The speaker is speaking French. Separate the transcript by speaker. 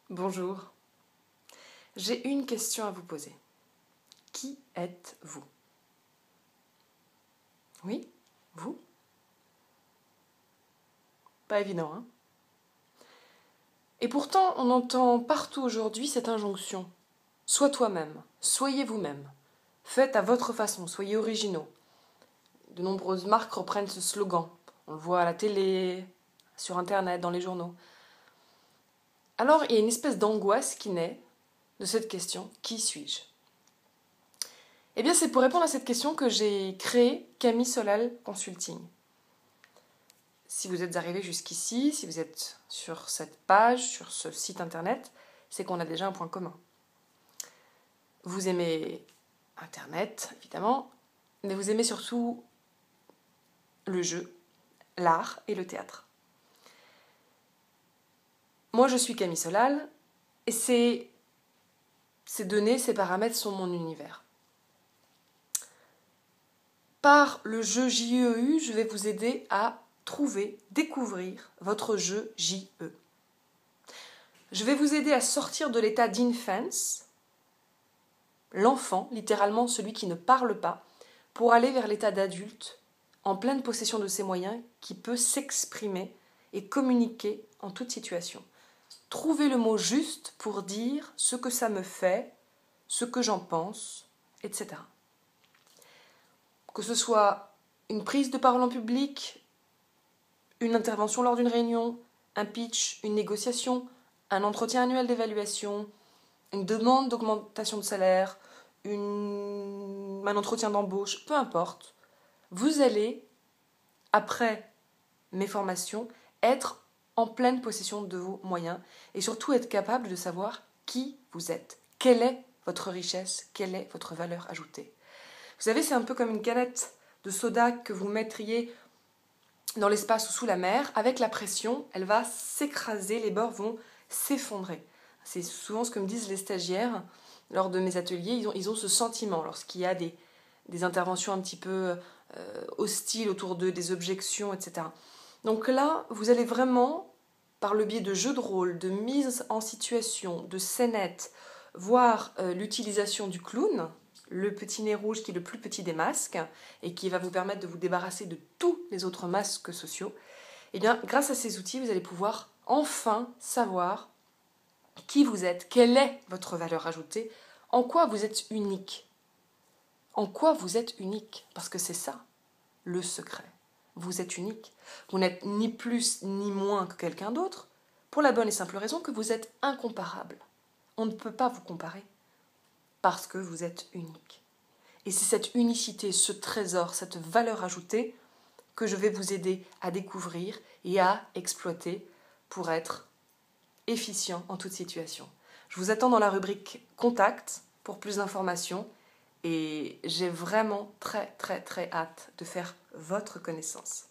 Speaker 1: Bonjour. J'ai une question à vous poser. Qui êtes-vous? Oui, vous? Pas évident, hein? Et pourtant, on entend partout aujourd'hui cette injonction. Sois toi-même, soyez vous-même. Faites à votre façon, soyez originaux. De nombreuses marques reprennent ce slogan. On le voit à la télé, sur Internet, dans les journaux. Alors, il y a une espèce d'angoisse qui naît de cette question. Qui suis-je? Eh bien, c'est pour répondre à cette question que j'ai créé Camille Solal Consulting. Si vous êtes arrivé jusqu'ici, si vous êtes sur cette page, sur ce site internet, c'est qu'on a déjà un point commun. Vous aimez Internet, évidemment, mais vous aimez surtout le jeu, l'art et le théâtre. Moi, je suis Camille Solal, et ces données, ces paramètres sont mon univers. Par le jeu JEU, je vais vous aider à trouver, découvrir votre jeu JE. Je vais vous aider à sortir de l'état d'infance, l'enfant, littéralement celui qui ne parle pas, pour aller vers l'état d'adulte, en pleine possession de ses moyens, qui peut s'exprimer et communiquer en toute situation. Trouver le mot juste pour dire ce que ça me fait, ce que j'en pense, etc. Que ce soit une prise de parole en public, une intervention lors d'une réunion, un pitch, une négociation, un entretien annuel d'évaluation, une demande d'augmentation de salaire, un entretien d'embauche, peu importe, vous allez, après mes formations, être en pleine possession de vos moyens et surtout être capable de savoir qui vous êtes, quelle est votre richesse, quelle est votre valeur ajoutée. Vous savez, c'est un peu comme une canette de soda que vous mettriez dans l'espace ou sous la mer. Avec la pression, elle va s'écraser, les bords vont s'effondrer. C'est souvent ce que me disent les stagiaires lors de mes ateliers. Ils ont ce sentiment lorsqu'il y a des interventions un petit peu hostiles autour d'eux, des objections, etc. Donc là, vous allez vraiment, par le biais de jeux de rôle, de mise en situation, de scénettes, voir l'utilisation du clown, le petit nez rouge qui est le plus petit des masques et qui va vous permettre de vous débarrasser de tous les autres masques sociaux. Et bien, grâce à ces outils, vous allez pouvoir enfin savoir qui vous êtes, quelle est votre valeur ajoutée, en quoi vous êtes unique. En quoi vous êtes unique, parce que c'est ça, le secret. Vous êtes unique. Vous n'êtes ni plus ni moins que quelqu'un d'autre, pour la bonne et simple raison que vous êtes incomparable. On ne peut pas vous comparer, parce que vous êtes unique. Et c'est cette unicité, ce trésor, cette valeur ajoutée que je vais vous aider à découvrir et à exploiter pour être efficient en toute situation. Je vous attends dans la rubrique Contact pour plus d'informations et j'ai vraiment très hâte de faire votre connaissance.